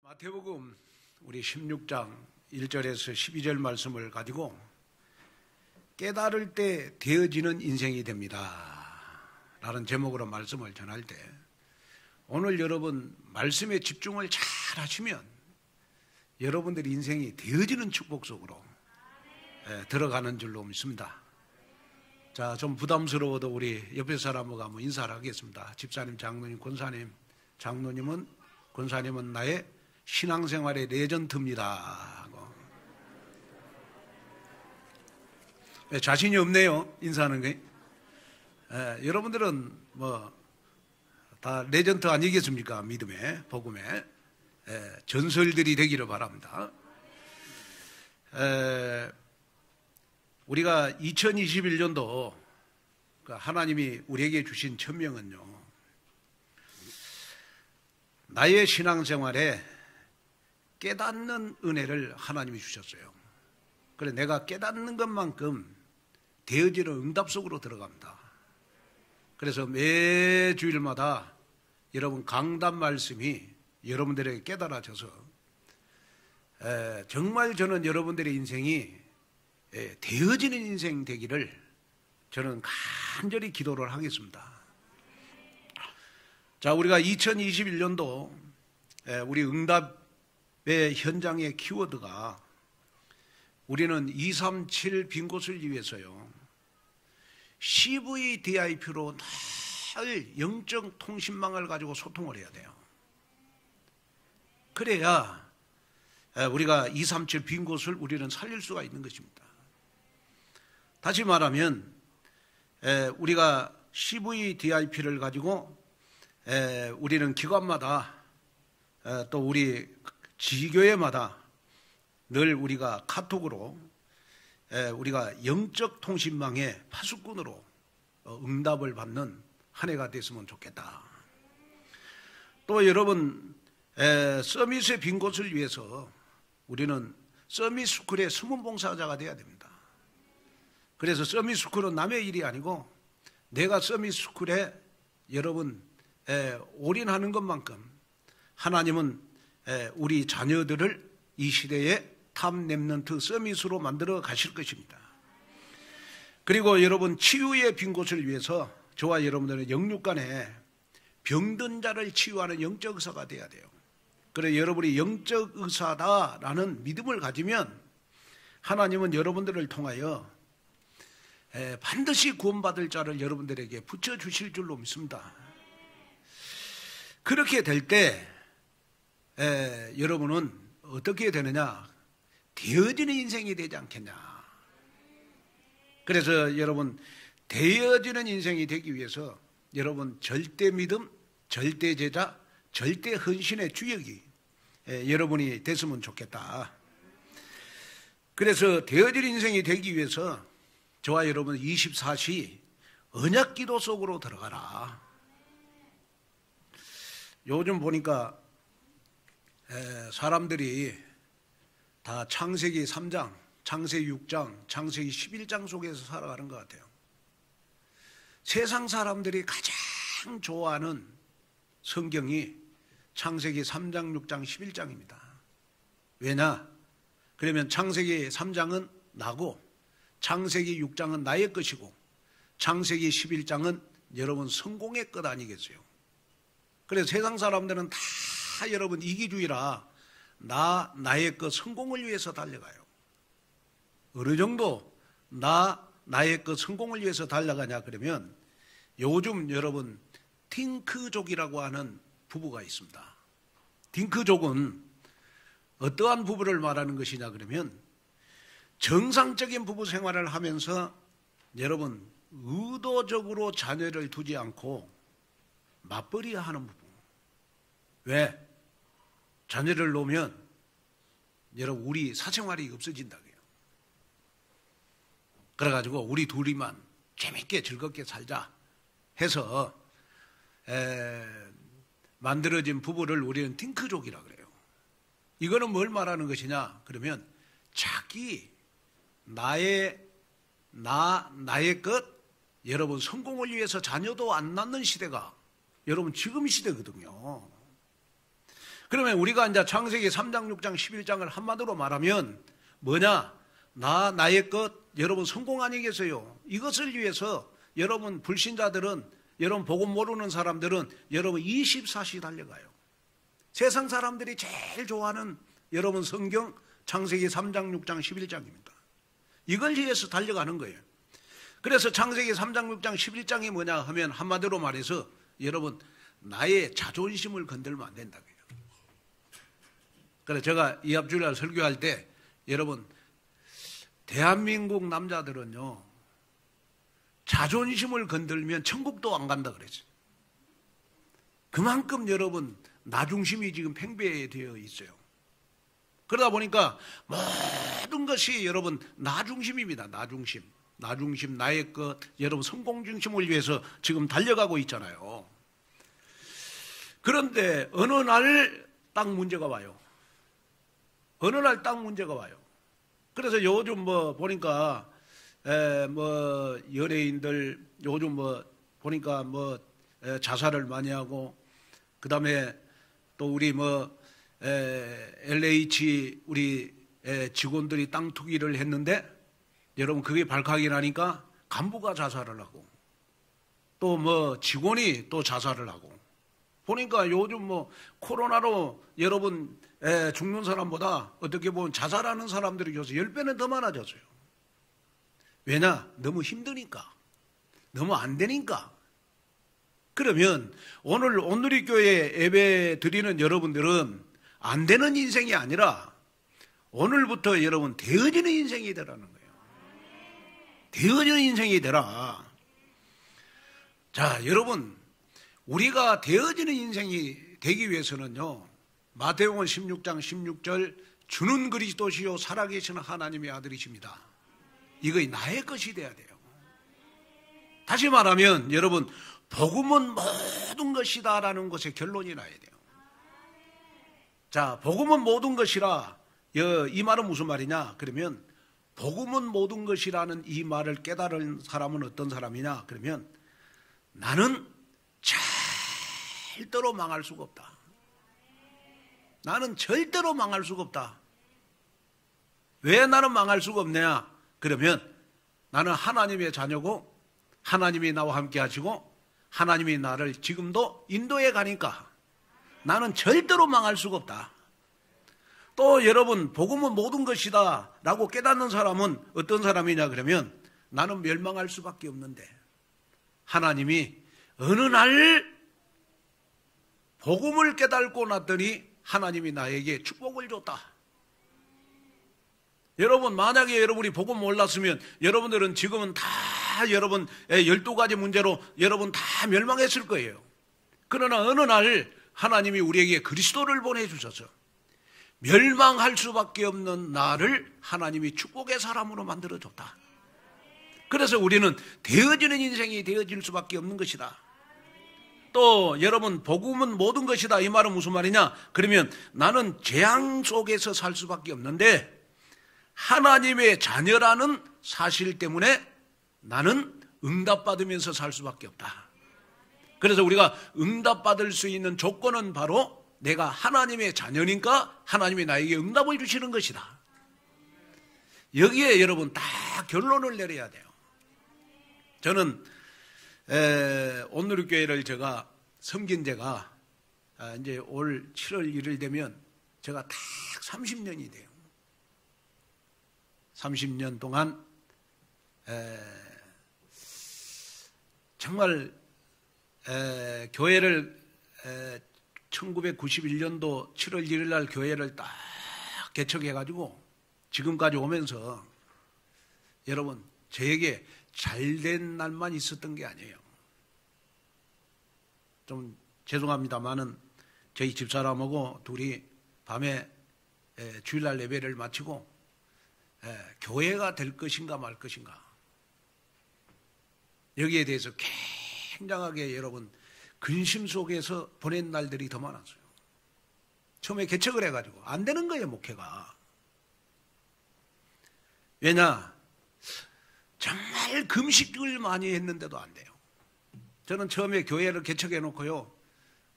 마태복음 우리 16장 1절에서 12절 말씀을 가지고 깨달을 때 되어지는 인생이 됩니다 라는 제목으로 말씀을 전할 때, 오늘 여러분 말씀에 집중을 잘 하시면 여러분들의 인생이 되어지는 축복 속으로 들어가는 줄로 믿습니다. 자, 좀 부담스러워도 우리 옆에 사람하고 한번 인사를 하겠습니다. 집사님, 장로님, 권사님. 장로님은, 권사님은 나의 신앙생활의 레전드입니다. 자신이 없네요, 인사하는 게. 여러분들은 다 레전드 아니겠습니까? 믿음에, 복음에. 전설들이 되기를 바랍니다. 우리가 2021년도 하나님이 우리에게 주신 천명은요, 나의 신앙생활에 깨닫는 은혜를 하나님이 주셨어요. 그래, 내가 깨닫는 것만큼 되어지는 응답 속으로 들어갑니다. 그래서 매 주일마다 여러분 강단 말씀이 여러분들에게 깨달아져서 정말 저는 여러분들의 인생이 되어지는 인생 되기를 저는 간절히 기도를 하겠습니다. 자, 우리가 2021년도 우리 응답의 현장의 키워드가, 우리는 237 빈 곳을 위해서요, CVDIP로 늘 영적 통신망을 가지고 소통을 해야 돼요. 그래야 우리가 237 빈 곳을 우리는 살릴 수가 있는 것입니다. 다시 말하면 우리가 CVDIP를 가지고 우리는 기관마다 또 우리 지교회마다 늘 우리가 카톡으로 우리가 영적 통신망의 파수꾼으로 응답을 받는 한 해가 됐으면 좋겠다. 또 여러분, 서밋의 빈 곳을 위해서 우리는 서밋스쿨의 수문봉사자가 돼야 됩니다. 그래서 서밋스쿨은 남의 일이 아니고 내가 서밋스쿨에 여러분 올인하는 것만큼 하나님은 우리 자녀들을 이 시대에 탑 랩넌트 서밋으로 만들어 가실 것입니다. 그리고 여러분, 치유의 빈 곳을 위해서 저와 여러분들은 영육간에 병든 자를 치유하는 영적 의사가 돼야 돼요. 그래, 여러분이 영적 의사다라는 믿음을 가지면 하나님은 여러분들을 통하여 반드시 구원받을 자를 여러분들에게 붙여주실 줄로 믿습니다. 그렇게 될 때 여러분은 어떻게 되느냐? 되어지는 인생이 되지 않겠냐? 그래서 여러분, 되어지는 인생이 되기 위해서 여러분 절대 믿음, 절대 제자, 절대 헌신의 주역이 여러분이 됐으면 좋겠다. 그래서 되어질 인생이 되기 위해서 저와 여러분 24시 언약기도 속으로 들어가라. 요즘 보니까 사람들이 다 창세기 3장, 창세기 6장, 창세기 11장 속에서 살아가는 것 같아요. 세상 사람들이 가장 좋아하는 성경이 창세기 3장, 6장, 11장입니다. 왜냐? 그러면 창세기 3장은 나고, 창세기 6장은 나의 것이고, 창세기 11장은 여러분 성공의 것 아니겠어요? 그래서 세상 사람들은 다 여러분 이기주의라 나의 것 성공을 위해서 달려가요. 어느 정도 나의 것 성공을 위해서 달려가냐 그러면, 요즘 여러분 딩크족이라고 하는 부부가 있습니다. 딩크족은 어떠한 부부를 말하는 것이냐 그러면, 정상적인 부부 생활을 하면서 여러분 의도적으로 자녀를 두지 않고 맞벌이 하는 부부. 왜? 자녀를 놓으면 여러분 우리 사생활이 없어진다고요. 그래가지고 우리 둘이만 재밌게 즐겁게 살자 해서 만들어진 부부를 우리는 딩크족이라고 그래요. 이거는 뭘 말하는 것이냐 그러면, 자기 나의 것, 여러분 성공을 위해서 자녀도 안 낳는 시대가 여러분 지금 시대거든요. 그러면 우리가 이제 창세기 3장, 6장, 11장을 한마디로 말하면 뭐냐? 나의 것, 여러분 성공 아니겠어요? 이것을 위해서 여러분 불신자들은, 여러분 복음 모르는 사람들은 여러분 24시 달려가요. 세상 사람들이 제일 좋아하는 여러분 성경 창세기 3장, 6장, 11장입니다. 이걸 위해서 달려가는 거예요. 그래서 창세기 3장, 6장, 11장이 뭐냐 하면 한마디로 말해서 여러분 나의 자존심을 건들면 안 된다고요. 그래서 제가 이합주일날 설교할 때 여러분 대한민국 남자들은요 자존심을 건들면 천국도 안 간다 그랬어요. 그만큼 여러분 나중심이 지금 팽배되어 있어요. 그러다 보니까 모든 것이 여러분 나중심입니다. 나중심, 나의 것, 여러분 성공중심을 위해서 지금 달려가고 있잖아요. 그런데 어느 날 딱 문제가 와요. 그래서 요즘 뭐 보니까 뭐 연예인들 요즘 뭐 보니까 뭐 자살을 많이 하고, 그 다음에 또 우리 뭐 LH 우리 직원들이 땅 투기를 했는데 여러분 그게 발각이 나니까 간부가 자살을 하고 또 뭐 직원이 또 자살을 하고, 보니까 요즘 뭐 코로나로 여러분 죽는 사람보다 어떻게 보면 자살하는 사람들이 요새 10배는 더 많아졌어요. 왜냐? 너무 힘드니까, 너무 안 되니까. 그러면 오늘 온누리 교회 예배 드리는 여러분들은 안 되는 인생이 아니라 오늘부터 여러분 되어지는 인생이 되라는 거예요. 되어지는 인생이 되라. 자, 여러분 우리가 되어지는 인생이 되기 위해서는요, 마태복음 16장 16절 주는 그리스도시요 살아계시는 하나님의 아들이십니다. 이거 나의 것이 돼야 돼요. 다시 말하면 여러분 복음은 모든 것이다 라는 것에 결론이 나야 돼요. 자, 복음은 모든 것이라, 이 말은 무슨 말이냐? 그러면 복음은 모든 것이라는 이 말을 깨달은 사람은 어떤 사람이냐? 그러면 나는 절대로 망할 수가 없다. 나는 절대로 망할 수가 없다. 왜 나는 망할 수가 없냐? 그러면 나는 하나님의 자녀고 하나님이 나와 함께 하시고 하나님이 나를 지금도 인도해 가니까 나는 절대로 망할 수가 없다. 또 여러분 복음은 모든 것이다 라고 깨닫는 사람은 어떤 사람이냐 그러면 나는 멸망할 수밖에 없는데 하나님이 어느 날 복음을 깨닫고 났더니 하나님이 나에게 축복을 줬다. 여러분 만약에 여러분이 복음 몰랐으면 여러분들은 지금은 다 여러분 12가지 문제로 여러분 다 멸망했을 거예요. 그러나 어느 날 하나님이 우리에게 그리스도를 보내주셔서 멸망할 수밖에 없는 나를 하나님이 축복의 사람으로 만들어줬다. 그래서 우리는 되어지는 인생이 되어질 수밖에 없는 것이다. 또 여러분 복음은 모든 것이다 이 말은 무슨 말이냐? 그러면 나는 재앙 속에서 살 수밖에 없는데 하나님의 자녀라는 사실 때문에 나는 응답받으면서 살 수밖에 없다. 그래서 우리가 응답받을 수 있는 조건은 바로 내가 하나님의 자녀니까 하나님이 나에게 응답을 주시는 것이다. 여기에 여러분 다 결론을 내려야 돼요. 저는 온누리 교회를 제가 섬긴 지가 이제 올 7월 1일 되면 제가 딱 30년이 돼요. 30년 동안 정말 교회를 1991년도 7월 1일 날 교회를 딱 개척해가지고 지금까지 오면서 여러분 저에게 잘된 날만 있었던 게 아니에요. 좀 죄송합니다만은 저희 집사람하고 둘이 밤에 주일날 예배를 마치고 교회가 될 것인가 말 것인가 여기에 대해서 굉장하게 여러분 근심 속에서 보낸 날들이 더 많았어요. 처음에 개척을 해가지고 안 되는 거예요, 목회가. 왜냐? 정말 금식을 많이 했는데도 안 돼요. 저는 처음에 교회를 개척해 놓고요,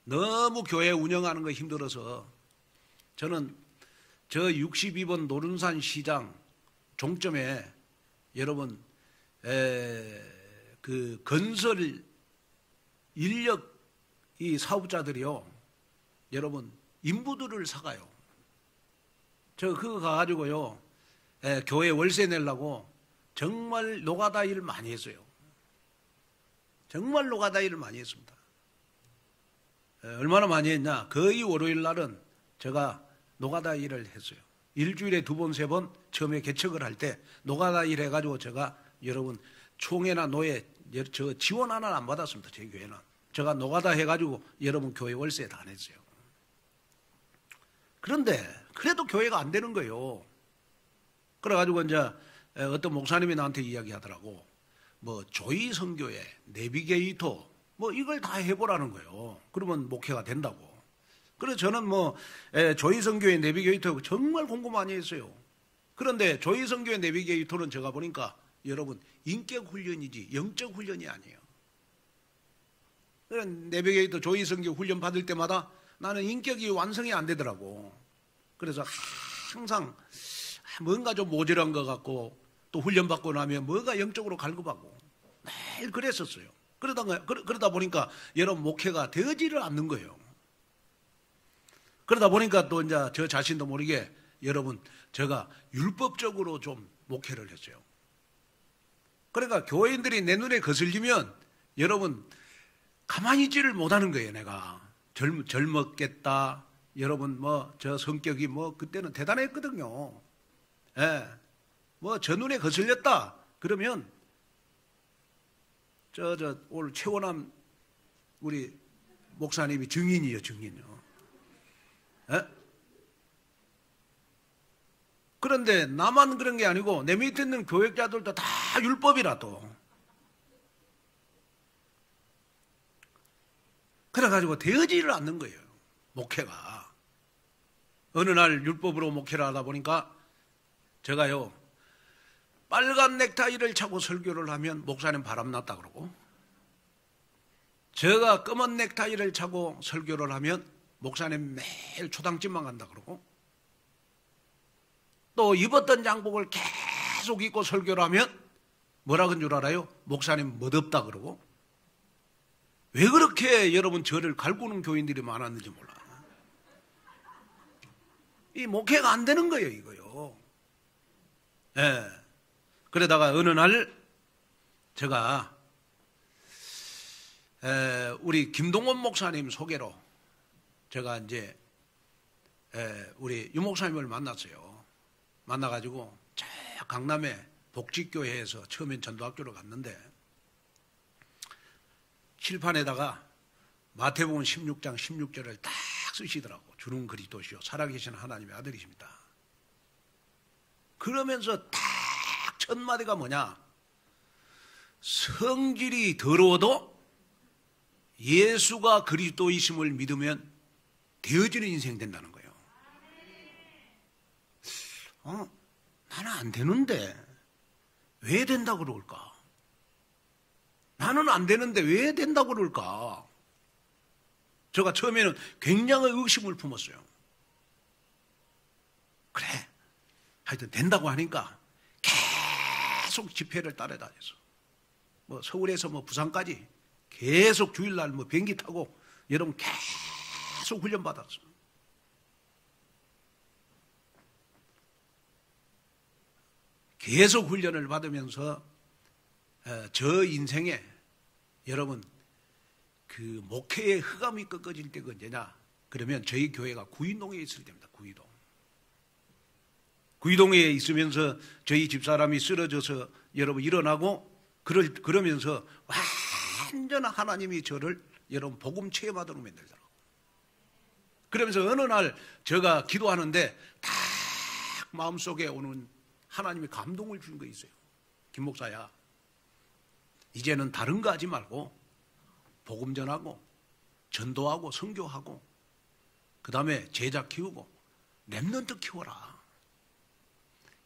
너무 교회 운영하는 거 힘들어서 저는 저 62번 노른산 시장 종점에 여러분 그 건설 인력 이 사업자들이요, 여러분 인부들을 사가요. 저 그거 가가지고요, 교회 월세 내려고 정말 노가다 일을 많이 했어요. 정말 노가다 일을 많이 했습니다. 얼마나 많이 했냐? 거의 월요일 날은 제가 노가다 일을 했어요. 일주일에 2번, 3번 처음에 개척을 할 때 노가다 일 해가지고 제가 여러분 총회나 노예 저 지원 하나는 안 받았습니다. 제 교회는. 제가 노가다 해가지고 여러분 교회 월세 다 냈어요. 그런데 그래도 교회가 안 되는 거예요. 그래가지고 이제 어떤 목사님이 나한테 이야기하더라고. 뭐 조이 선교회, 내비게이터 뭐 이걸 다 해보라는 거예요. 그러면 목회가 된다고. 그래서 저는 뭐 조이 선교회, 내비게이터 정말 공부 많이 했어요. 그런데 조이 선교회, 내비게이터는 제가 보니까 여러분 인격 훈련이지 영적 훈련이 아니에요. 내비게이터 조이 선교 훈련 받을 때마다 나는 인격이 완성이 안 되더라고. 그래서 항상 뭔가 좀 모자란 것 같고 또 훈련 받고 나면 뭐가 영적으로 갈급하고 매일 그랬었어요. 그러다 보니까 여러분 목회가 되지를 않는 거예요. 그러다 보니까 또 이제 저 자신도 모르게 여러분 제가 율법적으로 좀 목회를 했어요. 그러니까 교인들이 내 눈에 거슬리면 여러분 가만히 있지를 못하는 거예요. 내가 젊었겠다. 여러분 뭐 저 성격이 뭐 그때는 대단했거든요. 예. 뭐 저 눈에 거슬렸다. 그러면 오늘 최원남 우리 목사님이 증인이요, 증인이요. 예? 그런데 나만 그런 게 아니고 내 밑에 있는 교역자들도 다 율법이라 또. 그래가지고 되어지를 않는 거예요. 목회가. 어느 날 율법으로 목회를 하다 보니까 제가요, 빨간 넥타이를 차고 설교를 하면 목사님 바람났다 그러고, 제가 검은 넥타이를 차고 설교를 하면 목사님 매일 초당집만 간다 그러고, 또 입었던 양복을 계속 입고 설교를 하면 뭐라 그런 줄 알아요? 목사님 멋없다 그러고. 왜 그렇게 여러분 저를 갈구는 교인들이 많았는지 몰라. 이 목회가 안 되는 거예요, 이거요. 예. 그러다가 어느 날 제가 우리 김동원 목사님 소개로 제가 이제 우리 유 목사님을 만났어요. 만나가지고 저 강남의 복지교회에서 처음엔 전도학교로 갔는데 칠판에다가 마태복음 16장 16절을 딱 쓰시더라고. 주는 그리스도시요 살아계신 하나님의 아들이십니다. 그러면서 딱 첫 마디가 뭐냐? 성질이 더러워도 예수가 그리스도이심을 믿으면 되어지는 인생 된다는 거예요. 나는 안 되는데 왜 된다고 그럴까? 나는 안 되는데 왜 된다고 그럴까? 제가 처음에는 굉장히 의심을 품었어요. 그래, 하여튼 된다고 하니까 계속 집회를 따라다녔어. 뭐 서울에서 뭐 부산까지 계속 주일날 뭐 비행기 타고 여러분 계속 훈련 받았어. 계속 훈련을 받으면서 저 인생에 여러분 그 목회의 흑암이 꺾어질 때가 언제냐? 그러면 저희 교회가 구이동에 있을 때입니다. 구이동에 있으면서 저희 집사람이 쓰러져서 여러분 일어나고 그러면서 완전 하나님이 저를 여러분 복음 체험하도록 만들더라고요. 그러면서 어느 날 제가 기도하는데 딱 마음속에 오는 하나님이 감동을 주는 거 있어요. 김 목사야, 이제는 다른 거 하지 말고 복음 전하고 전도하고 선교하고 그 다음에 제자 키우고 렘넌트 키워라.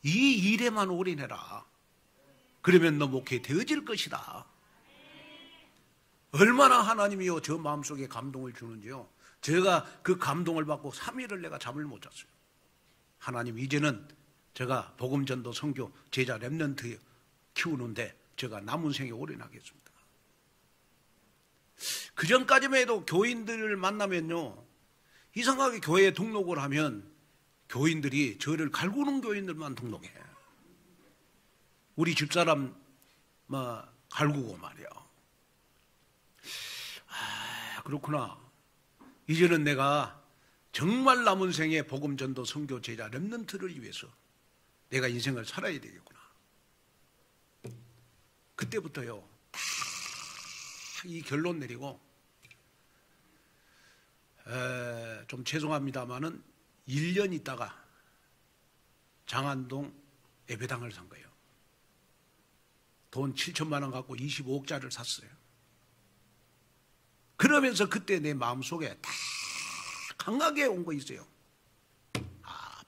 이 일에만 올인해라. 그러면 너 목회 되어질 것이다. 얼마나 하나님이요 저 마음속에 감동을 주는지요. 제가 그 감동을 받고 3일을 내가 잠을 못 잤어요. 하나님, 이제는 제가 복음전도 선교 제자 렘넌트 키우는데 제가 남은 생에 올인하겠습니다. 그 전까지만 해도 교인들을 만나면요, 이상하게 교회에 등록을 하면 교인들이 저를 갈구는 교인들만 등록해. 우리 집사람 갈구고 말이야. 그렇구나. 이제는 내가 정말 남은 생에 복음전도 선교 제자 렘넌트를 위해서 내가 인생을 살아야 되겠구나. 그때부터요, 딱 이 결론 내리고, 좀 죄송합니다마는 1년 있다가 장안동 예배당을 산 거예요. 돈 7천만 원 갖고 25억짜리를 샀어요. 그러면서 그때 내 마음속에 딱 강하게 온 거 있어요.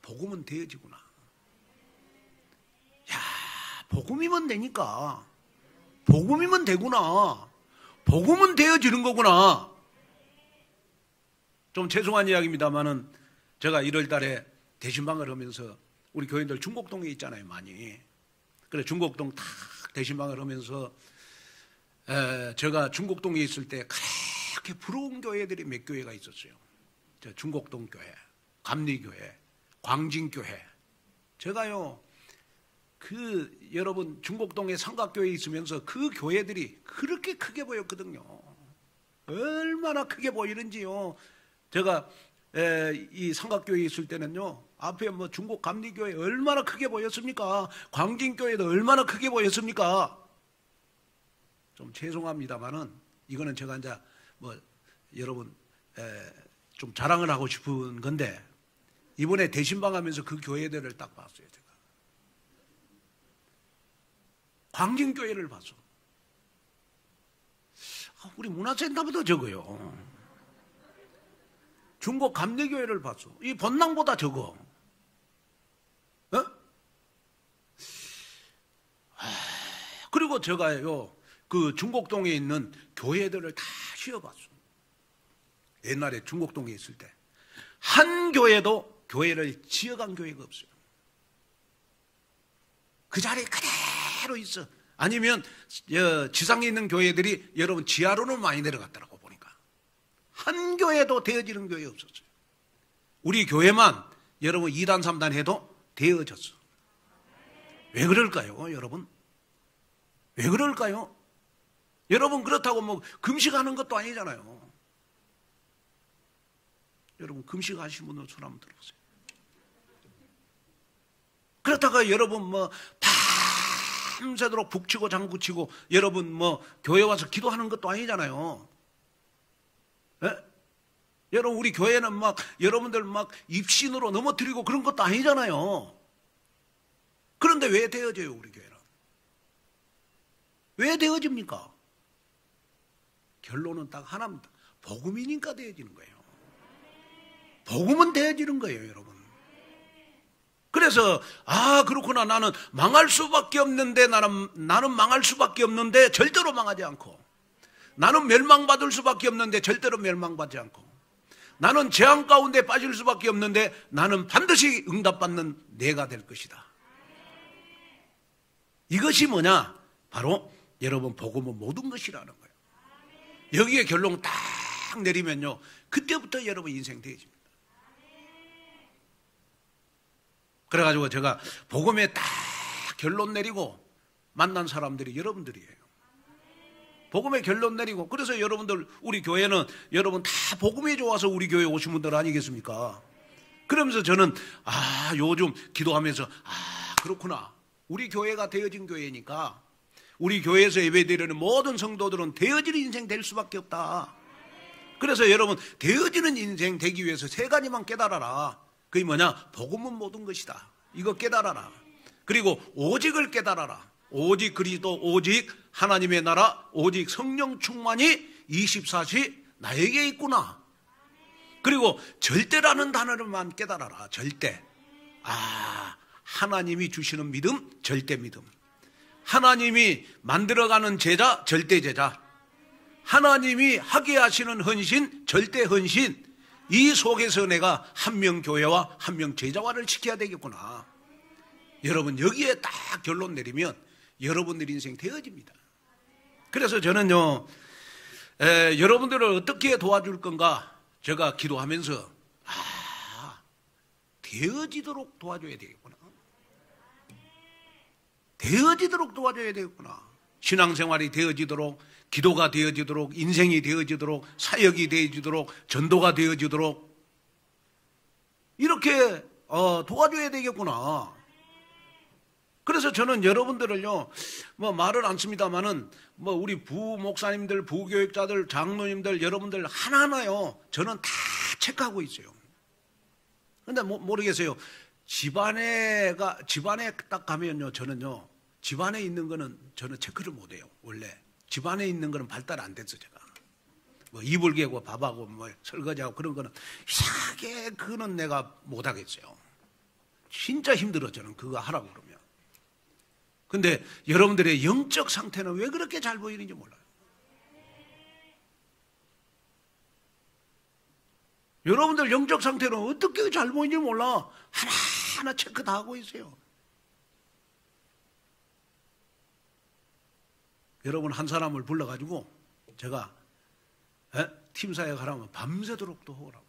복음은 되어지구나. 복음이면 되니까. 복음이면 되구나. 복음은 되어지는 거구나. 좀 죄송한 이야기입니다만은 제가 1월 달에 대신방을 하면서 우리 교인들 중곡동에 있잖아요, 많이. 그래, 중곡동 탁 대신방을 하면서 제가 중곡동에 있을 때 그렇게 부러운 교회들이 몇 교회가 있었어요. 중곡동 교회, 감리교회, 광진교회. 제가요, 여러분 중곡동에 삼각교회에 있으면서 그 교회들이 그렇게 크게 보였거든요. 얼마나 크게 보이는지요. 제가 이 삼각교회에 있을 때는요, 앞에 중곡 감리교회 얼마나 크게 보였습니까? 광진교회도 얼마나 크게 보였습니까? 좀 죄송합니다만은 이거는 제가 이제 여러분 좀 자랑을 하고 싶은 건데, 이번에 대신방 하면서 그 교회들을 딱 봤어요, 제가. 광진교회를 봤어. 우리 문화센터보다 적어요. 중국 감리교회를 봤어. 이 본당보다 적어. 그리고 제가요, 그 중곡동에 있는 교회들을 다 쉬어봤어. 옛날에 중곡동에 있을 때 한 교회도 교회를 지어간 교회가 없어요. 그 자리에 그대로 있어. 아니면 지상에 있는 교회들이 여러분 지하로는 많이 내려갔더라고 보니까. 한 교회도 되어지는 교회 없었어요. 우리 교회만 여러분 2단 3단 해도 되어졌어. 왜 그럴까요, 여러분? 왜 그럴까요? 여러분, 그렇다고 금식하는 것도 아니잖아요. 여러분, 금식하신 분들 손 한번 들어보세요. 그렇다가 여러분 밤새도록 북치고 장구치고 여러분 교회 와서 기도하는 것도 아니잖아요. 예? 여러분, 우리 교회는 여러분들 입신으로 넘어뜨리고 그런 것도 아니잖아요. 그런데 왜 되어져요, 우리 교회는? 왜 되어집니까? 결론은 딱 하나입니다. 복음이니까 되어지는 거예요. 복음은 되어지는 거예요, 여러분. 그래서 그렇구나, 나는 망할 수밖에 없는데, 나는 망할 수밖에 없는데 절대로 망하지 않고, 나는 멸망받을 수밖에 없는데 절대로 멸망받지 않고, 나는 재앙 가운데 빠질 수밖에 없는데 나는 반드시 응답받는 내가 될 것이다. 이것이 뭐냐? 바로 여러분, 복음은 모든 것이라는 거예요. 여기에 결론 딱 내리면요, 그때부터 여러분 인생 되어집니다. 그래가지고 제가 복음에 딱 결론 내리고 만난 사람들이 여러분들이에요. 복음에 결론 내리고, 그래서 여러분들, 우리 교회는 여러분 다 복음이 좋아서 우리 교회 오신 분들 아니겠습니까? 그러면서 저는 요즘 기도하면서 그렇구나, 우리 교회가 되어진 교회니까 우리 교회에서 예배드리는 모든 성도들은 되어지는 인생 될 수밖에 없다. 그래서 여러분, 되어지는 인생 되기 위해서 세 가지만 깨달아라. 그게 뭐냐? 복음은 모든 것이다. 이거 깨달아라. 그리고 오직을 깨달아라. 오직 그리스도, 오직 하나님의 나라, 오직 성령 충만이 24시 나에게 있구나. 그리고 절대라는 단어를만 깨달아라. 절대. 하나님이 주시는 믿음, 절대 믿음. 하나님이 만들어가는 제자, 절대 제자. 하나님이 하게 하시는 헌신, 절대 헌신. 이 속에서 내가 한 명 교회와 한 명 제자화를 시켜야 되겠구나. 여러분 여기에 딱 결론 내리면 여러분들 인생 되어집니다. 그래서 저는요 여러분들을 어떻게 도와줄 건가 제가 기도하면서 되어지도록 도와줘야 되겠구나. 되어지도록 도와줘야 되겠구나. 신앙생활이 되어지도록, 기도가 되어지도록, 인생이 되어지도록, 사역이 되어지도록, 전도가 되어지도록 이렇게 도와줘야 되겠구나. 그래서 저는 여러분들을요, 말을 안 씁니다만은, 우리 부목사님들, 부교육자들, 장로님들, 여러분들 하나하나요, 저는 다 체크하고 있어요. 근데 모르겠어요. 집안에 딱 가면요, 저는요, 집안에 있는 거는 저는 체크를 못 해요, 원래. 집안에 있는 거는 발달 안 됐어, 제가. 이불 개고 밥하고 설거지하고 그런 거는 이상하게 그거는 내가 못 하겠어요. 진짜 힘들어, 저는 그거 하라고 그러면. 근데 여러분들의 영적 상태는 왜 그렇게 잘 보이는지 몰라요. 여러분들 영적 상태는 어떻게 잘 보이는지 몰라. 하나하나 체크 다 하고 있어요. 여러분 한 사람을 불러가지고 제가 팀사역 하라면 밤새도록 또 하라고.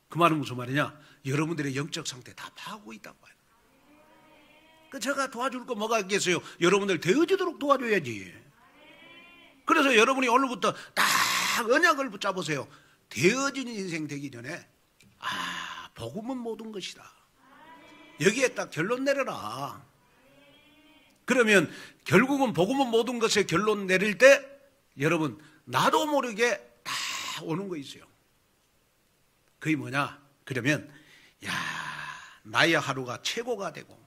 그 말은 무슨 말이냐? 여러분들의 영적 상태 다 파악하고 있다고 봐요. 제가 도와줄 거 뭐가 있겠어요? 여러분들 되어지도록 도와줘야지. 그래서 여러분이 오늘부터 딱 언약을 붙잡으세요. 되어지는 인생 되기 전에 복음은 모든 것이다. 여기에 딱 결론 내려라. 그러면 결국은 복음은 모든 것에 결론 내릴 때 여러분 나도 모르게 다 오는 거 있어요. 그게 뭐냐? 그러면 나의 하루가 최고가 되고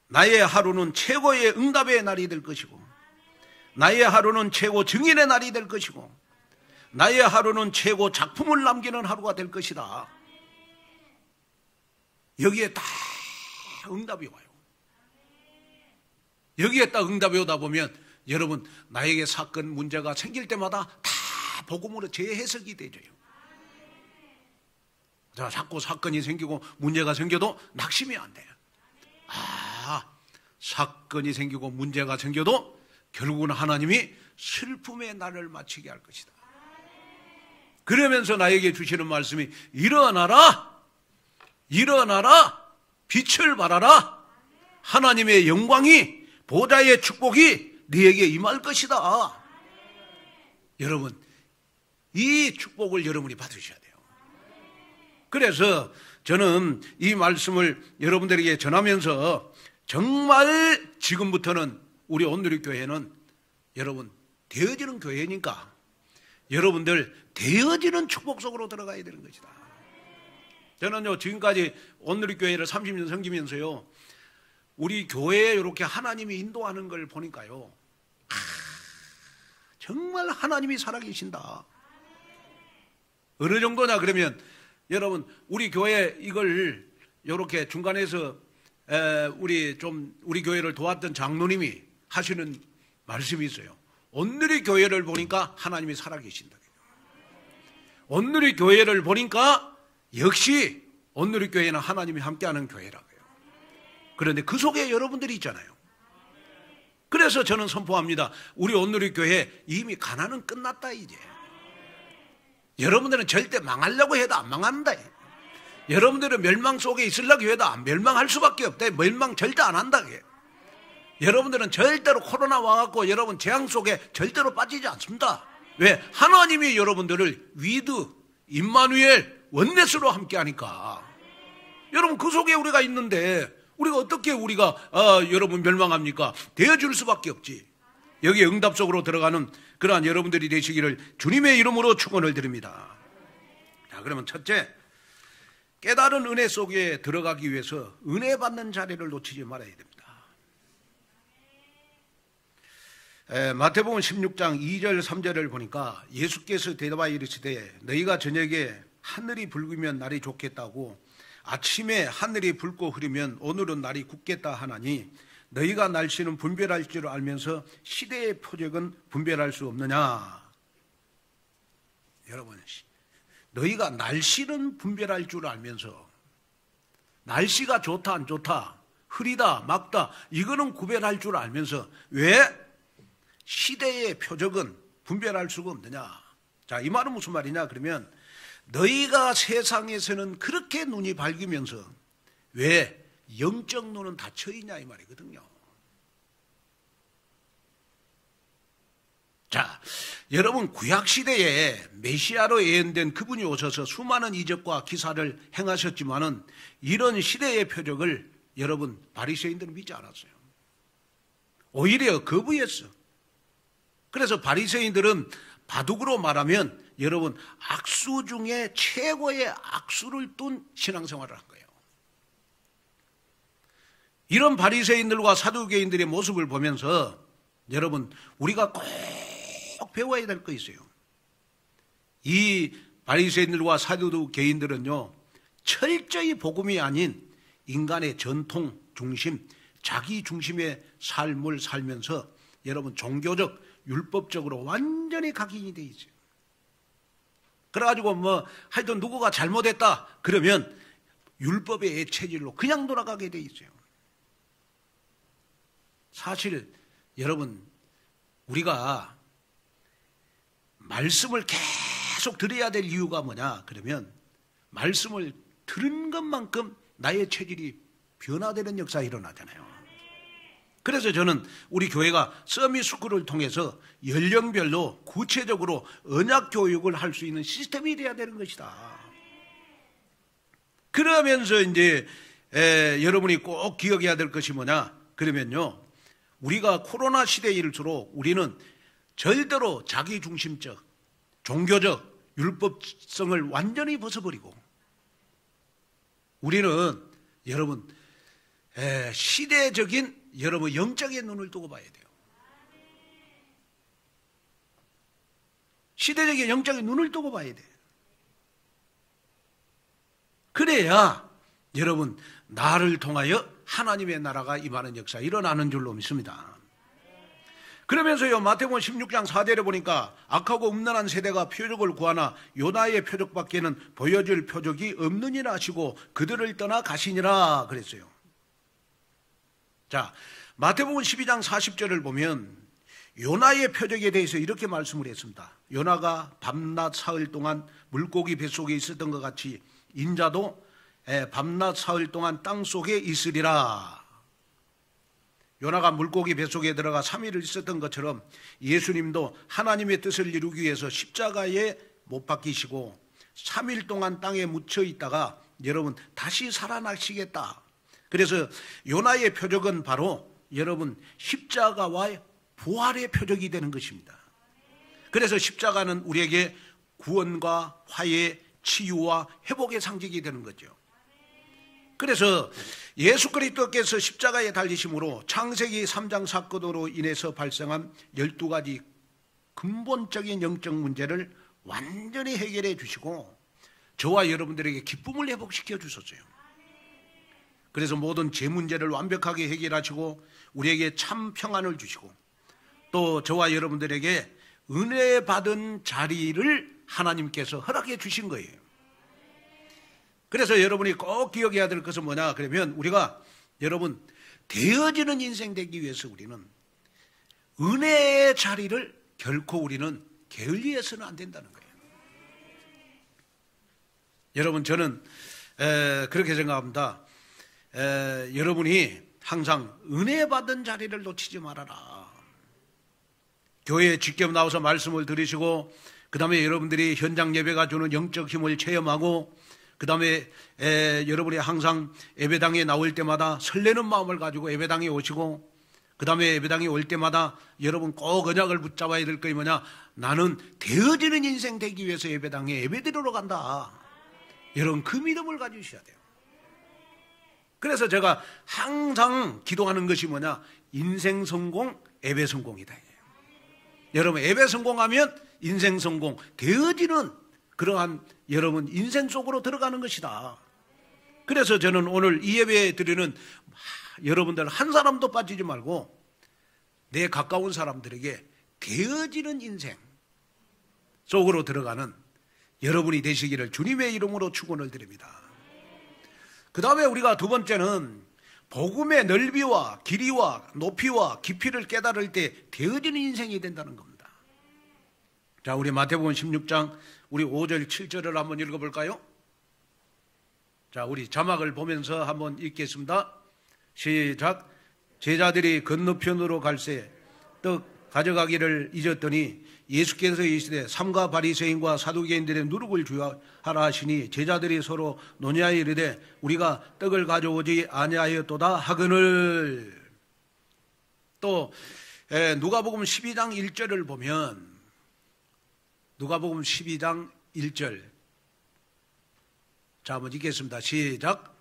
나의 하루는 최고의 응답의 날이 될 것이고 나의 하루는 최고 증인의 날이 될 것이고 나의 하루는 최고 작품을 남기는 하루가 될 것이다. 여기에 딱 응답이 와요. 여기에 딱 응답이 오다 보면 여러분 나에게 사건 문제가 생길 때마다 다 복음으로 재해석이 되죠. 자, 자꾸 사건이 생기고 문제가 생겨도 낙심이 안 돼요. 사건이 생기고 문제가 생겨도 결국은 하나님이 슬픔의 날을 마치게 할 것이다. 그러면서 나에게 주시는 말씀이 일어나라! 일어나라! 빛을 발하라! 하나님의 영광이 보좌의 축복이 네에게 임할 것이다. 여러분 이 축복을 여러분이 받으셔야 돼요. 그래서 저는 이 말씀을 여러분들에게 전하면서 정말 지금부터는 우리 온누리 교회는 여러분 되어지는 교회니까 여러분들 되어지는 축복 속으로 들어가야 되는 것이다. 저는요 지금까지 온누리 교회를 30년 섬기면서요 우리 교회에 이렇게 하나님이 인도하는 걸 보니까요 정말 하나님이 살아계신다. 어느 정도냐 그러면 여러분 우리 교회 이걸 이렇게 중간에서 우리 교회를 도왔던 장로님이 하시는 말씀이 있어요. 온누리 교회를 보니까 하나님이 살아계신다. 온누리 교회를 보니까 역시 온누리 교회는 하나님이 함께하는 교회라고요. 그런데 그 속에 여러분들이 있잖아요. 그래서 저는 선포합니다. 우리 온누리 교회 이미 가난은 끝났다 이제. 여러분들은 절대 망하려고 해도 안 망한다. 여러분들은 멸망 속에 있으려고 해도 안 멸망할 수밖에 없다. 멸망 절대 안 한다. 여러분들은 절대로 코로나 와갖고 여러분 재앙 속에 절대로 빠지지 않습니다. 왜? 하나님이 여러분들을 위드, 임마누엘, 원넷으로 함께하니까. 여러분 그 속에 우리가 있는데 우리가 어떻게 여러분 멸망합니까? 되어줄 수밖에 없지. 여기에 응답 속으로 들어가는 그러한 여러분들이 되시기를 주님의 이름으로 축원을 드립니다. 자, 그러면 첫째, 깨달은 은혜 속에 들어가기 위해서 은혜 받는 자리를 놓치지 말아야 됩니다. 마태복음 16장 2절 3절을 보니까 예수께서 대답하여 이르시되 너희가 저녁에 하늘이 붉으면 날이 좋겠다고 아침에 하늘이 붉고 흐리면 오늘은 날이 굳겠다 하나니 너희가 날씨는 분별할 줄 알면서 시대의 표적은 분별할 수 없느냐. 여러분, 너희가 날씨는 분별할 줄 알면서 날씨가 좋다 안 좋다, 흐리다 맑다, 이거는 구별할 줄 알면서 왜 시대의 표적은 분별할 수가 없느냐. 자, 이 말은 무슨 말이냐 그러면 너희가 세상에서는 그렇게 눈이 밝으면서 왜 영적 눈은 닫혀 있냐 이 말이거든요. 자, 여러분 구약시대에 메시아로 예언된 그분이 오셔서 수많은 이적과 기사를 행하셨지만은 이런 시대의 표적을 여러분 바리새인들은 믿지 않았어요. 오히려 거부했어. 그래서 바리새인들은 바둑으로 말하면 여러분 악수 중에 최고의 악수를 둔 신앙생활을 한 거예요. 이런 바리새인들과 사두개인들의 모습을 보면서 여러분 우리가 꼭 배워야 될 거 있어요. 이 바리새인들과 사두개인들은요 철저히 복음이 아닌 인간의 전통 중심, 자기 중심의 삶을 살면서 여러분 종교적, 율법적으로 완전히 각인이 돼 있어요. 그래가지고 뭐 하여튼 누구가 잘못했다 그러면 율법의 체질로 그냥 돌아가게 돼 있어요. 사실 여러분 우리가 말씀을 계속 들어야 될 이유가 뭐냐 그러면 말씀을 들은 것만큼 나의 체질이 변화되는 역사가 일어나잖아요. 그래서 저는 우리 교회가 서밋스쿨을 통해서 연령별로 구체적으로 언약 교육을 할 수 있는 시스템이 돼야 되는 것이다. 그러면서 이제 여러분이 꼭 기억해야 될 것이 뭐냐 그러면요 우리가 코로나 시대일수록 우리는 절대로 자기중심적, 종교적, 율법성을 완전히 벗어버리고 우리는 여러분 시대적인 여러분 영적인 눈을 두고 봐야 돼요. 시대적인 영적인 눈을 두고 봐야 돼요. 그래야 여러분 나를 통하여 하나님의 나라가 임하는 역사 일어나는 줄로 믿습니다. 그러면서요 마태복음 16장 4절에 보니까 악하고 음란한 세대가 표적을 구하나 요나의 표적밖에는 보여줄 표적이 없느니라 하시고 그들을 떠나 가시니라 그랬어요. 자, 마태복음 12장 40절을 보면 요나의 표적에 대해서 이렇게 말씀을 했습니다. 요나가 밤낮 사흘 동안 물고기 뱃속에 있었던 것 같이 인자도 밤낮 사흘 동안 땅속에 있으리라. 요나가 물고기 뱃속에 들어가 3일을 있었던 것처럼 예수님도 하나님의 뜻을 이루기 위해서 십자가에 못 박히시고 3일 동안 땅에 묻혀 있다가 여러분 다시 살아나시겠다. 그래서 요나의 표적은 바로 여러분 십자가와 부활의 표적이 되는 것입니다. 그래서 십자가는 우리에게 구원과 화해, 치유와 회복의 상징이 되는 거죠. 그래서 예수 그리스도께서 십자가에 달리심으로 창세기 3장 사건으로 인해서 발생한 12가지 근본적인 영적 문제를 완전히 해결해 주시고 저와 여러분들에게 기쁨을 회복시켜 주셨어요. 그래서 모든 제 문제를 완벽하게 해결하시고 우리에게 참 평안을 주시고 또 저와 여러분들에게 은혜 받은 자리를 하나님께서 허락해 주신 거예요. 그래서 여러분이 꼭 기억해야 될 것은 뭐냐 그러면 우리가 여러분 되어지는 인생 되기 위해서 우리는 은혜의 자리를 결코 우리는 게을리해서는 안 된다는 거예요. 여러분 저는 그렇게 생각합니다. 여러분이 항상 은혜 받은 자리를 놓치지 말아라. 교회에 직접 나와서 말씀을 들으시고 그 다음에 여러분들이 현장 예배가 주는 영적 힘을 체험하고 그 다음에 여러분이 항상 예배당에 나올 때마다 설레는 마음을 가지고 예배당에 오시고 그 다음에 예배당에 올 때마다 여러분 꼭 언약을 붙잡아야 될 것이 뭐냐 나는 되어지는 인생 되기 위해서 예배당에 예배드리러 간다. 여러분 그 믿음을 가지셔야 돼요. 그래서 제가 항상 기도하는 것이 뭐냐 인생 성공, 예배 성공이다. 여러분 예배 성공하면 인생 성공, 되어지는 그러한 여러분 인생 속으로 들어가는 것이다. 그래서 저는 오늘 이 예배 드리는 여러분들 한 사람도 빠지지 말고 내 가까운 사람들에게 되어지는 인생 속으로 들어가는 여러분이 되시기를 주님의 이름으로 축원을 드립니다. 그 다음에 우리가 두 번째는 복음의 넓이와 길이와 높이와 깊이를 깨달을 때 되어지는 인생이 된다는 겁니다. 자, 우리 마태복음 16장 우리 5절 7절을 한번 읽어볼까요? 자, 우리 자막을 보면서 한번 읽겠습니다. 시작. 제자들이 건너편으로 갈새 떡 가져가기를 잊었더니 예수께서 이르시되 삼가 바리새인과 사두개인들의 누룩을 주하라 하시니 제자들이 서로 논의하여 이르되 우리가 떡을 가져오지 아니하였도다 하거늘. 또 누가복음 12장 1절을 보면 누가복음 12장 1절 자, 한번 읽겠습니다. 시작.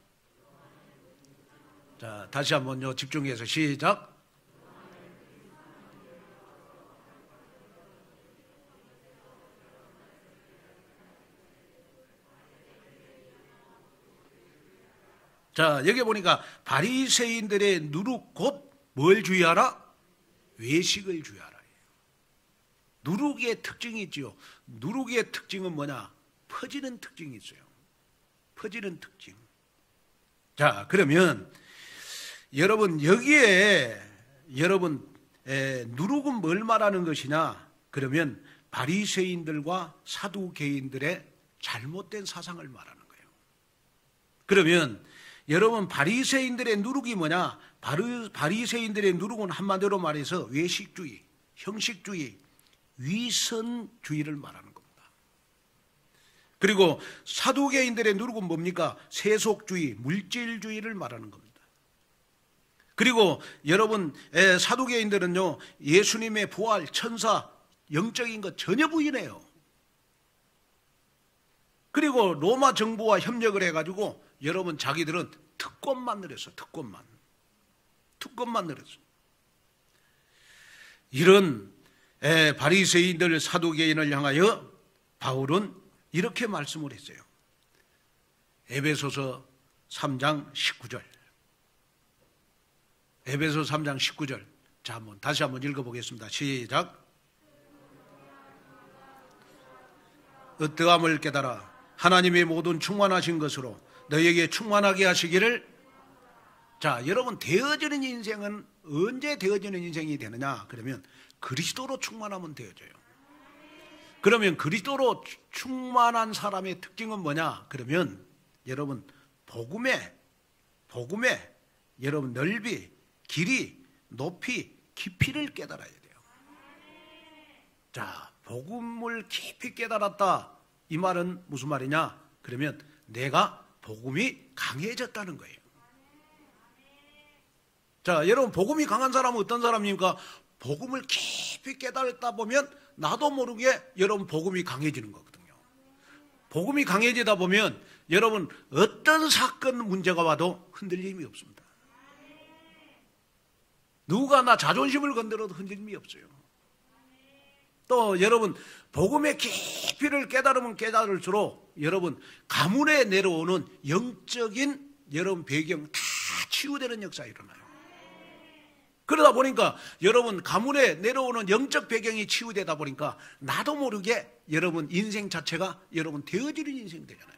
자, 다시 한번요. 집중해서 시작. 자, 여기 보니까 바리새인들의 누룩 곧 뭘 주의하라? 외식을 주의하라. 누룩의 특징이 있지요. 누룩의 특징은 뭐냐? 퍼지는 특징이 있어요. 퍼지는 특징. 자, 그러면 여러분 여기에 여러분 누룩은 뭘 말하는 것이냐? 그러면 바리새인들과 사두개인들의 잘못된 사상을 말하는 거예요. 그러면 여러분 바리새인들의 누룩이 뭐냐? 바리새인들의 누룩은 한마디로 말해서 외식주의, 형식주의, 위선주의를 말하는 겁니다. 그리고 사두개인들의 누룩은 뭡니까? 세속주의, 물질주의를 말하는 겁니다. 그리고 여러분 사두개인들은요 예수님의 부활, 천사, 영적인 것 전혀 부인해요. 그리고 로마 정부와 협력을 해가지고 여러분 자기들은 특권만 늘렸어. 특권만 늘렸어. 이런 바리새인들 사두개인을 향하여 바울은 이렇게 말씀을 했어요. 에베소서 3장 19절. 에베소서 3장 19절. 자, 다시 한번 읽어보겠습니다. 시작. 어떠함을 깨달아 하나님의 모든 충만하신 것으로 너에게 충만하게 하시기를. 자, 여러분 되어지는 인생은 언제 되어지는 인생이 되느냐? 그러면 그리스도로 충만하면 되어져요. 그러면 그리스도로 충만한 사람의 특징은 뭐냐? 그러면 여러분 복음의 여러분 넓이, 길이, 높이, 깊이를 깨달아야 돼요. 자, 복음을 깊이 깨달았다. 이 말은 무슨 말이냐? 그러면 내가 복음이 강해졌다는 거예요. 자, 여러분 복음이 강한 사람은 어떤 사람입니까? 복음을 깊이 깨달다 보면 나도 모르게 여러분 복음이 강해지는 거거든요. 복음이 강해지다 보면 여러분 어떤 사건 문제가 와도 흔들림이 없습니다. 누가 나 자존심을 건드려도 흔들림이 없어요. 또 여러분 복음의 깊이를 깨달으면 깨달을수록 여러분 가문에 내려오는 영적인 여러분 배경 다 치유되는 역사가 일어나요. 그러다 보니까 여러분 가문에 내려오는 영적 배경이 치유되다 보니까 나도 모르게 여러분 인생 자체가 여러분 되어지는 인생이 되잖아요.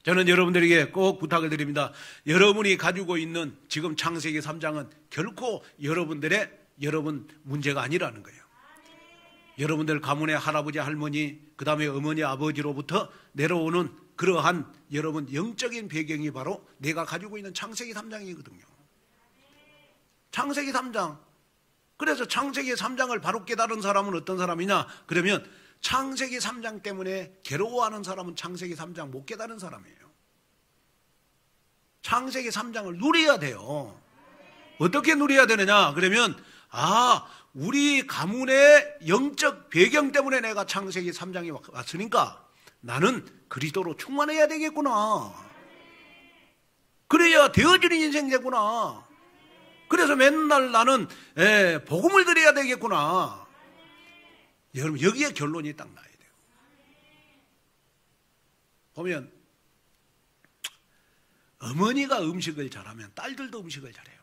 저는 여러분들에게 꼭 부탁을 드립니다. 여러분이 가지고 있는 지금 창세기 3장은 결코 여러분들의 여러분 문제가 아니라는 거예요. 여러분들 가문의 할아버지, 할머니, 그 다음에 어머니, 아버지로부터 내려오는 그러한 여러분 영적인 배경이 바로 내가 가지고 있는 창세기 3장이거든요. 창세기 3장. 그래서 창세기 3장을 바로 깨달은 사람은 어떤 사람이냐? 그러면 창세기 3장 때문에 괴로워하는 사람은 창세기 3장 못 깨달은 사람이에요. 창세기 3장을 누려야 돼요. 어떻게 누려야 되느냐? 그러면 우리 가문의 영적 배경 때문에 내가 창세기 3장에 왔으니까 나는 그리스도로 충만해야 되겠구나. 그래야 되어지는 인생 되구나. 그래서 맨날 나는 복음을 드려야 되겠구나. 여러분 여기에 결론이 딱 나야 돼요. 보면 어머니가 음식을 잘하면 딸들도 음식을 잘해요.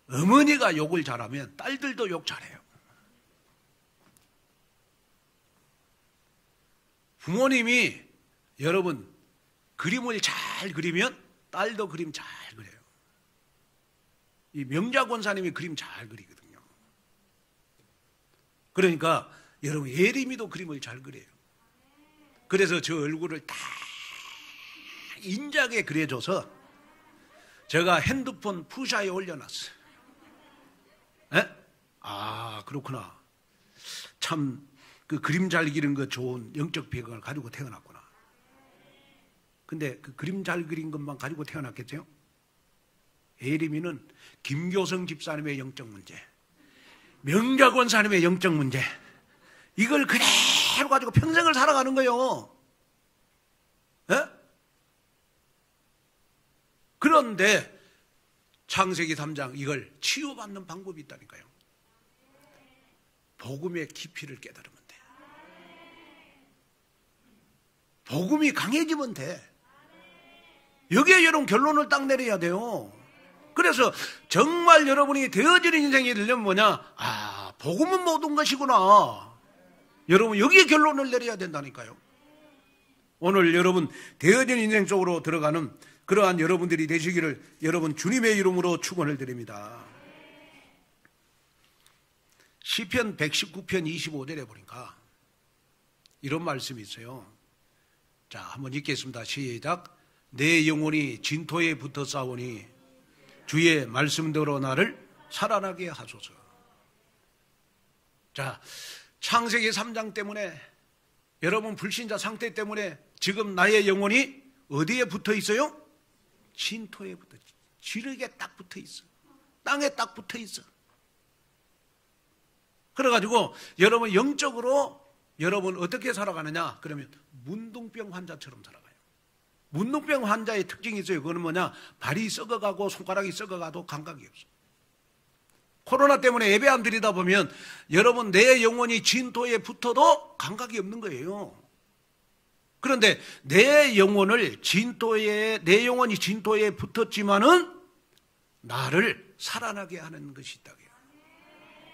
어머니가 욕을 잘하면 딸들도 욕 잘해요. 부모님이 여러분 그림을 잘 그리면 딸도 그림 잘 그려요. 이 명자 권사님이 그림 잘 그리거든요. 그러니까 여러분 예림이도 그림을 잘 그려요. 그래서 저 얼굴을 다 인자하게 그려줘서 제가 핸드폰 푸샤에 올려놨어요. 에? 아, 그렇구나. 참 그 그림 잘 그리는 거 좋은 영적 배경을 가지고 태어났구나. 근데 그 그림 잘 그린 것만 가지고 태어났겠죠? 예림이는 김교성 집사님의 영적 문제, 명자 권사님의 영적 문제, 이걸 그대로 가지고 평생을 살아가는 거예요. 에? 그런데 창세기 3장 이걸 치유받는 방법이 있다니까요. 복음의 깊이를 깨달으면 돼. 복음이 강해지면 돼. 여기에 여러분 결론을 딱 내려야 돼요. 그래서 정말 여러분이 되어지는 인생이 되려면 뭐냐? 아, 복음은 모든 것이구나. 여러분 여기에 결론을 내려야 된다니까요. 오늘 여러분 되어지는 인생 속으로 들어가는 그러한 여러분들이 되시기를 여러분 주님의 이름으로 축원을 드립니다. 시편 119편 25절에 보니까 이런 말씀이 있어요. 자, 한번 읽겠습니다. 시작. 내 영혼이 진토에 붙어 싸우니 주의 말씀대로 나를 살아나게 하소서. 자, 창세기 3장 때문에 여러분 불신자 상태 때문에 지금 나의 영혼이 어디에 붙어 있어요? 진토에 붙어 있어. 지력에 딱 붙어 있어. 땅에 딱 붙어 있어. 그래가지고 여러분 영적으로 여러분 어떻게 살아가느냐? 그러면 문둥병 환자처럼 살아가요. 문둥병 환자의 특징이 있어요. 그거는 뭐냐? 발이 썩어가고 손가락이 썩어가도 감각이 없어. 코로나 때문에 예배 안 드리다 보면 여러분 내 영혼이 진토에 붙어도 감각이 없는 거예요. 그런데 내 영혼이 진토에 붙었지만은 나를 살아나게 하는 것이 있다고요.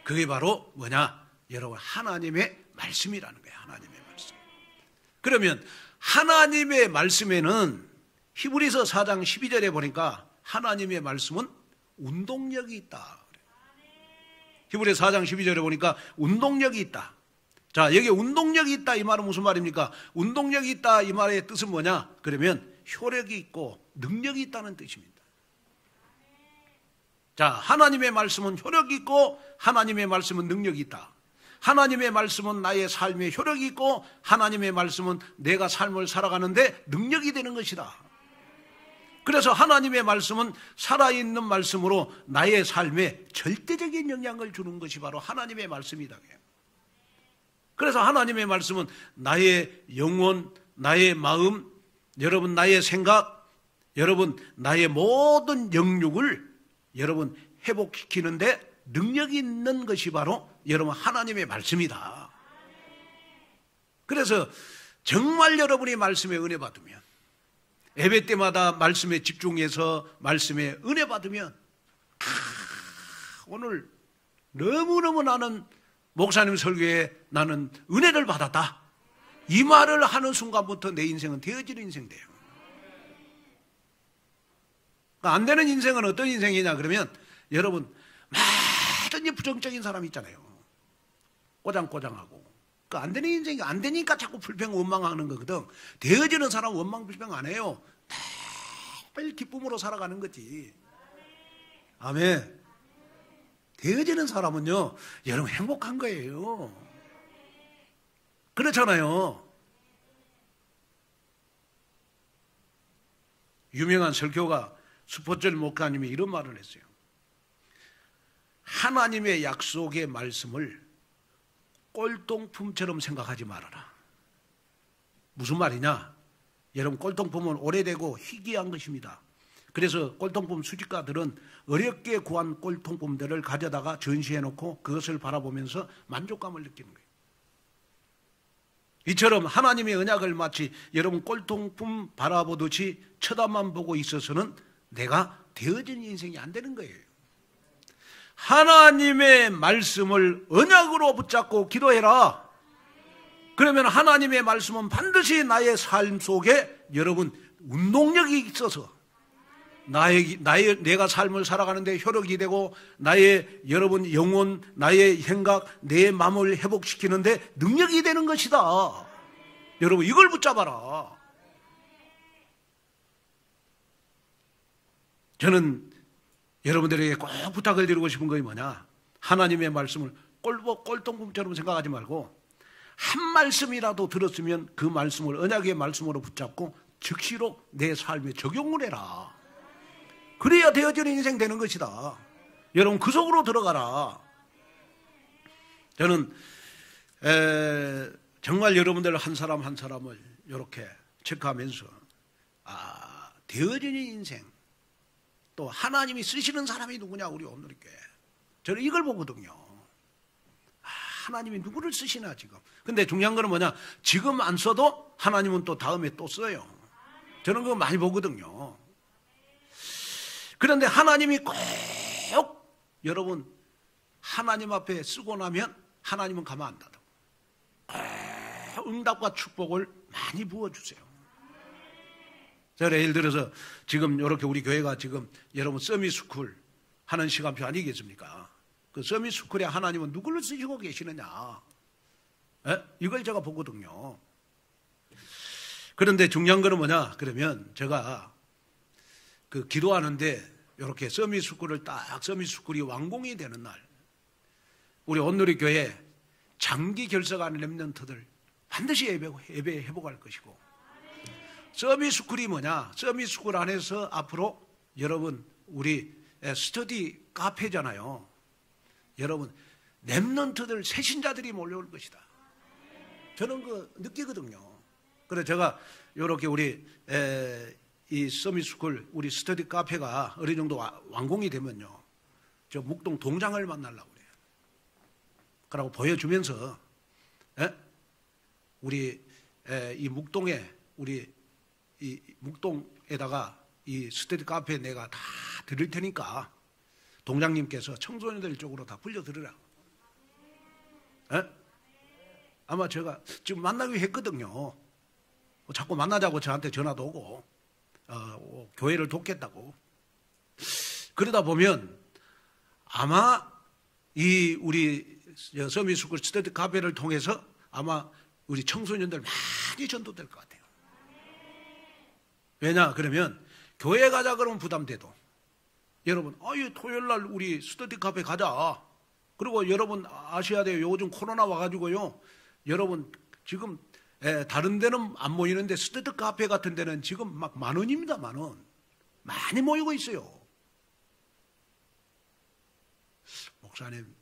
그게 바로 뭐냐? 여러분 하나님의 말씀이라는 거예요. 하나님의 말씀. 그러면 하나님의 말씀에는 히브리서 4장 12절에 보니까 하나님의 말씀은 운동력이 있다. 히브리서 4장 12절에 보니까 운동력이 있다. 자, 여기 운동력이 있다 이 말은 무슨 말입니까? 운동력이 있다 이 말의 뜻은 뭐냐? 그러면 효력이 있고 능력이 있다는 뜻입니다. 자, 하나님의 말씀은 효력이 있고 하나님의 말씀은 능력이 있다. 하나님의 말씀은 나의 삶에 효력이 있고 하나님의 말씀은 내가 삶을 살아가는데 능력이 되는 것이다. 그래서 하나님의 말씀은 살아있는 말씀으로 나의 삶에 절대적인 영향을 주는 것이 바로 하나님의 말씀이다. 그래서 하나님의 말씀은 나의 영혼, 나의 마음, 여러분 나의 생각, 여러분 나의 모든 영육을 여러분 회복시키는데 능력이 있는 것이 바로 여러분 하나님의 말씀이다. 그래서 정말 여러분이 말씀에 은혜 받으면 예배 때마다 말씀에 집중해서 말씀에 은혜 받으면 오늘 너무너무 나는 목사님 설교에 나는 은혜를 받았다. 이 말을 하는 순간부터 내 인생은 되어지는 인생 돼요. 안 되는 인생은 어떤 인생이냐 그러면 여러분 뭐든지 부정적인 사람 있잖아요. 꼬장꼬장하고. 그 안 되는 인생이 안 되니까 자꾸 불평 원망하는 거거든. 되어지는 사람 원망 불평 안 해요. 매일 기쁨으로 살아가는 거지. 아멘. 되어지는 사람은요 여러분 행복한 거예요. 그렇잖아요. 유명한 설교가 스포츠를 목사님이 이런 말을 했어요. 하나님의 약속의 말씀을 꼴통품처럼 생각하지 말아라. 무슨 말이냐? 여러분 꼴통품은 오래되고 희귀한 것입니다. 그래서 꼴통품 수집가들은 어렵게 구한 꼴통품들을 가져다가 전시해놓고 그것을 바라보면서 만족감을 느끼는 거예요. 이처럼 하나님의 언약을 마치 여러분 꼴통품 바라보듯이 쳐다만 보고 있어서는 내가 되어진 인생이 안 되는 거예요. 하나님의 말씀을 언약으로 붙잡고 기도해라. 그러면 하나님의 말씀은 반드시 나의 삶 속에 여러분 운동력이 있어서 내가 삶을 살아가는데 효력이 되고 나의 여러분 영혼, 나의 생각, 내 마음을 회복시키는데 능력이 되는 것이다. 여러분 이걸 붙잡아라. 저는 여러분들에게 꼭 부탁을 드리고 싶은 것이 뭐냐, 하나님의 말씀을 꼴통품처럼 생각하지 말고 한 말씀이라도 들었으면 그 말씀을 언약의 말씀으로 붙잡고 즉시로 내 삶에 적용을 해라. 그래야 되어지는 인생 되는 것이다. 여러분 그 속으로 들어가라. 저는 정말 여러분들 한 사람 한 사람을 이렇게 체크하면서 되어지는 인생, 또 하나님이 쓰시는 사람이 누구냐 우리 오늘께, 저는 이걸 보거든요. 하나님이 누구를 쓰시나 지금. 근데 중요한 거는 뭐냐, 지금 안 써도 하나님은 또 다음에 또 써요. 저는 그거 많이 보거든요. 그런데 하나님이 꼭 여러분 하나님 앞에 쓰고 나면 하나님은 가만 안 놔둬. 응답과 축복을 많이 부어주세요. 제가 예를 들어서 지금 이렇게 우리 교회가 지금 여러분 서밋스쿨 하는 시간표 아니겠습니까? 그 서밋스쿨에 하나님은 누구를 쓰시고 계시느냐, 이걸 제가 보거든요. 그런데 중요한 거는 뭐냐, 그러면 제가 그 기도하는데 이렇게 서밋스쿨을 딱 서밋스쿨이 완공이 되는 날, 우리 온누리 교회 장기 결석하는 렘넌트들 반드시 예배 회복할 것이고, 서밋스쿨이 뭐냐, 서밋스쿨 안에서 앞으로 여러분 우리 스터디 카페잖아요. 여러분 렘넌트들 새신자들이 몰려올 것이다. 저는 그 느끼거든요. 그래서 제가 이렇게 우리 이 서밋스쿨 우리 스터디 카페가 어느 정도 완공이 되면요, 저 묵동 동장을 만나려고 그래요. 그러고 보여주면서 우리 이 묵동에 우리 이 묵동에다가 이 스터디 카페 내가 다 드릴 테니까 동장님께서 청소년들 쪽으로 다 불려들으라. 아마 제가 지금 만나기로 했거든요. 자꾸 만나자고 저한테 전화도 오고 교회를 돕겠다고. 그러다 보면 아마 이 우리 서밋스쿨 스터디 카페를 통해서 아마 우리 청소년들 많이 전도될 것 같아요. 왜냐 그러면 교회 가자 그러면 부담돼도 여러분 토요일날 우리 스터디 카페 가자. 그리고 여러분 아셔야 돼요. 요즘 코로나 와가지고요, 여러분 지금 다른 데는 안 모이는데 스터디 카페 같은 데는 지금 막 10,000원입니다. 10,000원 많이 모이고 있어요. 목사님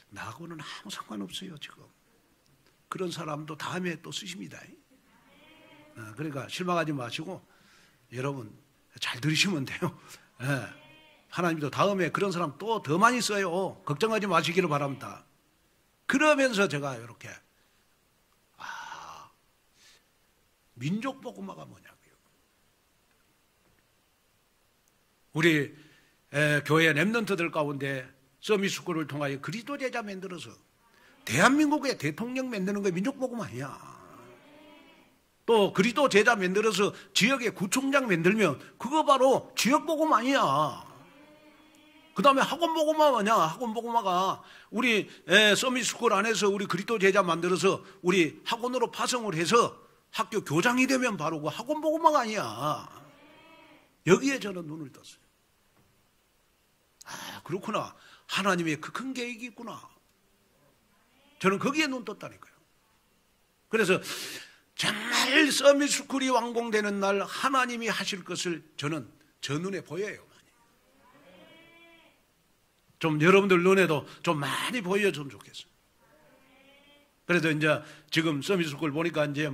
나하고는 아무 상관없어요. 지금 그런 사람도 다음에 또 쓰십니다. 그러니까 실망하지 마시고 여러분 잘 들으시면 돼요. 하나님도 다음에 그런 사람 또 더 많이 써요. 걱정하지 마시기를 바랍니다. 그러면서 제가 이렇게 민족복음화가 뭐냐고요. 우리 교회 렘넌트들 가운데 서밋스쿨을 통하여 그리스도 제자 만들어서 대한민국의 대통령 만드는 게 민족복음화야. 또 그리스도 제자 만들어서 지역의 구청장 만들면 그거 바로 지역복음 아니야. 그 다음에 학원복음화 뭐냐, 학원복음화가 우리 서밋스쿨 안에서 우리 그리스도 제자 만들어서 우리 학원으로 파송을 해서 학교 교장이 되면 바로 그 학원복음화가 아니야. 여기에 저는 눈을 떴어요. 그렇구나. 하나님의 그 큰 계획이 있구나. 저는 거기에 눈 떴다니까요. 그래서 정말 서밋스쿨이 완공되는 날 하나님이 하실 것을 저는 저 눈에 보여요. 좀 여러분들 눈에도 좀 많이 보여줬으면 좋겠어요. 그래서 이제 지금 서밋스쿨 보니까 이제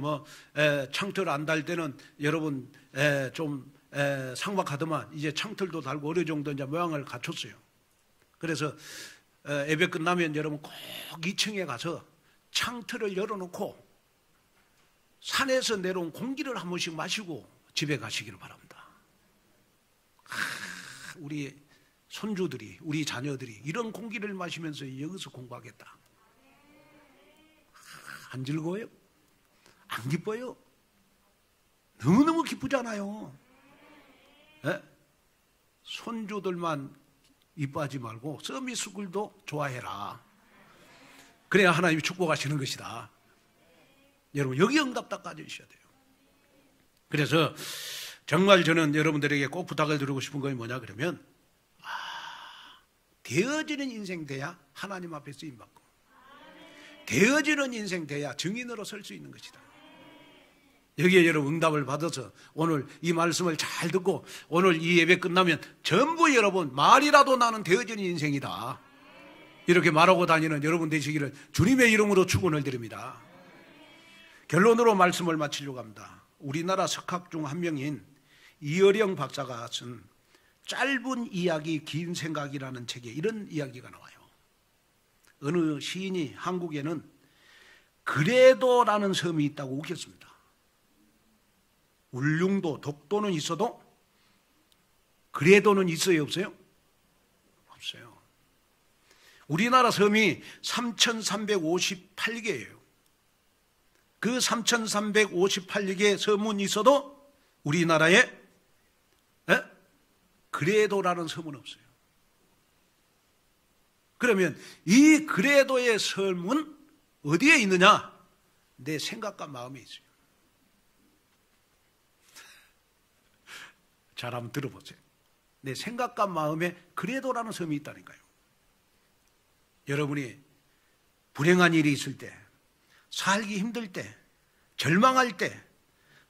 창틀 안 달 때는 여러분 좀 상박하더만 이제 창틀도 달고 어느 정도 이제 모양을 갖췄어요. 그래서 예배 끝나면 여러분 꼭 2층에 가서 창틀을 열어놓고 산에서 내려온 공기를 한 번씩 마시고 집에 가시기를 바랍니다. 우리 손주들이, 우리 자녀들이 이런 공기를 마시면서 여기서 공부하겠다. 안 즐거워요? 안 기뻐요? 너무너무 기쁘잖아요. 네? 손주들만 이뻐하지 말고 서밋스쿨도 좋아해라. 그래야 하나님이 축복하시는 것이다. 여러분, 여기 응답답 가져주셔야 돼요. 그래서 정말 저는 여러분들에게 꼭 부탁을 드리고 싶은 것이 뭐냐 그러면, 되어지는 인생 돼야 하나님 앞에 쓰임받고, 되어지는 인생 돼야 증인으로 설 수 있는 것이다. 여기에 여러분 응답을 받아서 오늘 이 말씀을 잘 듣고 오늘 이 예배 끝나면 전부 여러분 말이라도 나는 되어지는 인생이다, 이렇게 말하고 다니는 여러분 되시기를 주님의 이름으로 축원을 드립니다. 결론으로 말씀을 마치려고 합니다. 우리나라 석학 중 한 명인 이어령 박사가 쓴 짧은 이야기 긴 생각이라는 책에 이런 이야기가 나와요. 어느 시인이 한국에는 그래도라는 섬이 있다고 우겼습니다. 울릉도, 독도는 있어도 그래도는 있어요, 없어요? 없어요. 우리나라 섬이 3,358개예요. 그 3,358개 섬은 있어도 우리나라에 그래도라는 섬은 없어요. 그러면 이 그래도의 섬은 어디에 있느냐? 내 생각과 마음에 있어요. 잘 한번 들어보세요. 내 생각과 마음에 그래도라는 섬이 있다니까요. 여러분이 불행한 일이 있을 때, 살기 힘들 때, 절망할 때,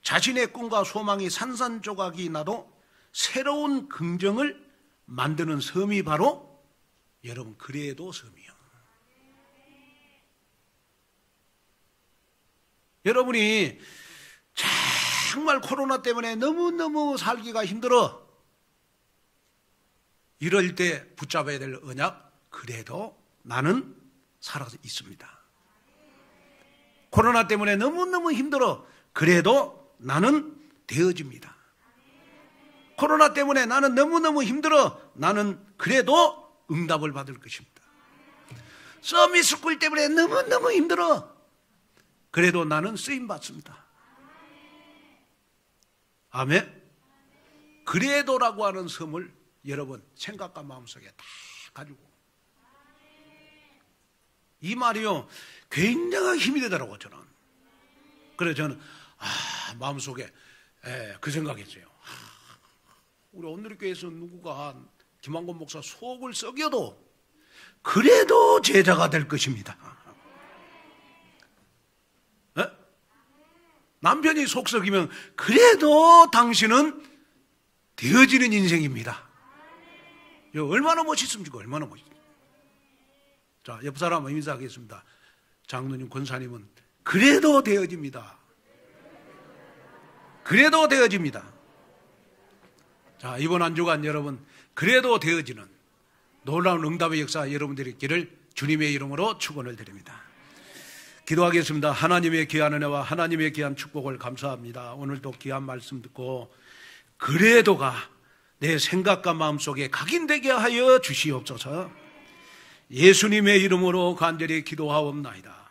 자신의 꿈과 소망이 산산조각이 나도 새로운 긍정을 만드는 섬이 바로 여러분 그래도 섬이요. 여러분이 정말 코로나 때문에 너무너무 살기가 힘들어, 이럴 때 붙잡아야 될 언약, 그래도 나는 살아 있습니다. 코로나 때문에 너무너무 힘들어, 그래도 나는 되어집니다. 코로나 때문에 나는 너무너무 힘들어, 나는 그래도 응답을 받을 것입니다. 서밋스쿨 때문에 너무너무 힘들어, 그래도 나는 쓰임받습니다. 아멘. 그래도라고 하는 섬을 여러분 생각과 마음속에 다 가지고, 이 말이요 굉장히 힘이 되더라고요. 저는 그래서 저는 마음속에 그 생각했어요. 우리 오늘교회에서 누구가 김한권 목사 속을 썩여도 그래도 제자가 될 것입니다. 남편이 속 썩이면 그래도 당신은 되어지는 인생입니다. 얼마나 멋있습니까? 얼마나 멋있습니까? 자, 옆 사람 인사하겠습니다. 장로님, 권사님은 그래도 되어집니다. 그래도 되어집니다. 자, 이번 한 주간 여러분 그래도 되어지는 놀라운 응답의 역사 여러분들이 있기를 주님의 이름으로 축원을 드립니다. 기도하겠습니다. 하나님의 귀한 은혜와 하나님의 귀한 축복을 감사합니다. 오늘도 귀한 말씀 듣고 그래도가 내 생각과 마음속에 각인되게 하여 주시옵소서. 예수님의 이름으로 간절히 기도하옵나이다.